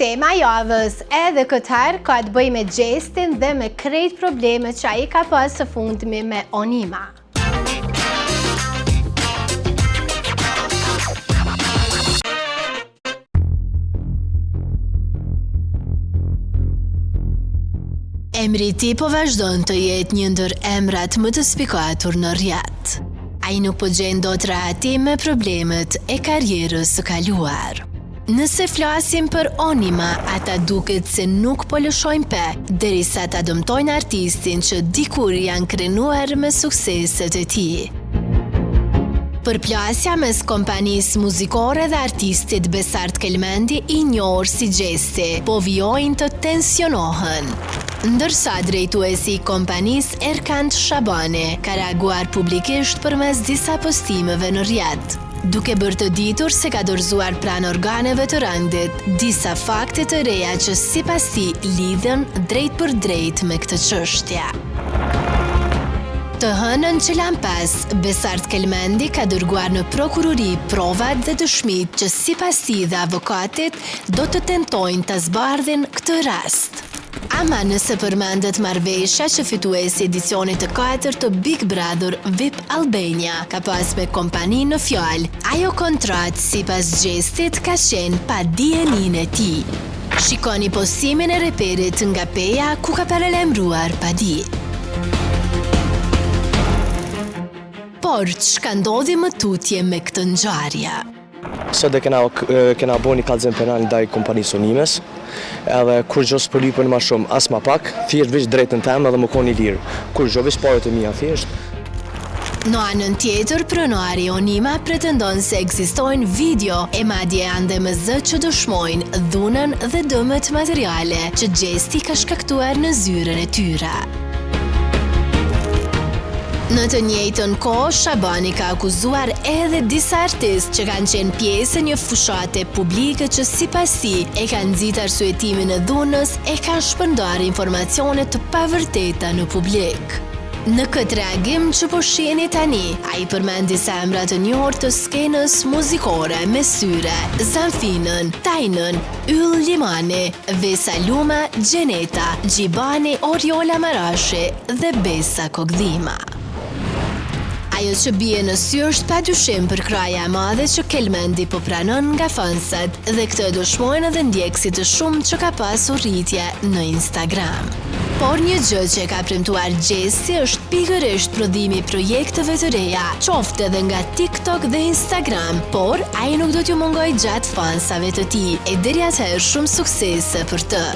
Tema javës edhe këtë herë ka të bëjë me Gjestin dhe me krejt problemet që ai ka pas së fundmi me Onima. Emri i tij po vazhdon të jetë një ndër emrat më të spikatur në rrjet. Ai nuk po gjen dot rahati me problemet e karrierës së kaluar. Nëse flasim për Onima, ata duket se nuk po lëshojnë pe, derisa ta dëmtojnë artistin që dikur janë krenuar me sukseset e tij. Përplasja mes kompanisë muzikore dhe artistit Besart Kelmendi i njohur si Gjesti po vijojnë të tensionohen. Ndërsa drejtuesi i kompanisë Erkant Shabani ka reaguar publikisht përmes disa postimeve në rrjet, duke bërë të ditur se ka dorëzuar pranë organeve të rëndit disa fakte të reja që sipas tij lidhen drejt për drejt me këtë çështje. Të hënën që lan pas, Besart Kelmendi ka dërguar në prokurori provat dhe dëshmit që sipas tij dhe avokatit do të tentojnë ta zbardhin këtë rast. Ama nëse përmendet marrëveshja që fituesi edicionit të 4 të Big Brother VIP Albania ka pas me kompaninë në fjalë, ajo kontratë sipas Gjestit ka qenë pa dijeninë e tij. Shikoni postimin e reperit nga Peja ku ka paralajmëruar pa di. Por çka ndodhi më tutje me këtë ngjarje? Sot kena bo një kallëzim penal ndaj kompanisë Onimes, edhe kur gjo s'po lypën ma shumë, as ma pak, thjesht veç drejtën temë edhe më koni lirë. Kur gjo veç parët e mia thjesht. Në anën tjetër, pronari Onima pretendon se ekzistojnë video e madje ande me zë që dëshmojnë dhunën dhe dëmet materiale që Gjesti ka shkaktuar në zyrën e tyre. Në të njëjtën kohë, Shabani ka akuzuar edhe disa artistë që kanë qenë pjesë një fushate publike që sipas tij e kanë nxit arsyetimin e dhunës e kanë shpërndar informacione të pavërteta në publik. Në këtë reagim që po shihni tani, ai përmend disa emra të njohur të skenës muzikore me syre: Zanfinën, Tajnën, Yll Limani, Vesa Luma, Gjeneta, Gjibani, Oriola Marashi dhe Besa Kogdhima. Ajo që bie në sy është padyshim për kraja e madhe që Kelmendi po pranon nga fansat dhe këtë dëshmojnë edhe ndjekësit të shumë që ka pasur rritje në Instagram. Por një gjë që ka premtuar Gjesti është pikërisht prodhimi i projekteve të reja, qoftë edhe nga TikTok dhe Instagram, por ai nuk do t'ju mungoj gjatë fansave të tij e deri atëherë shumë suksese për të.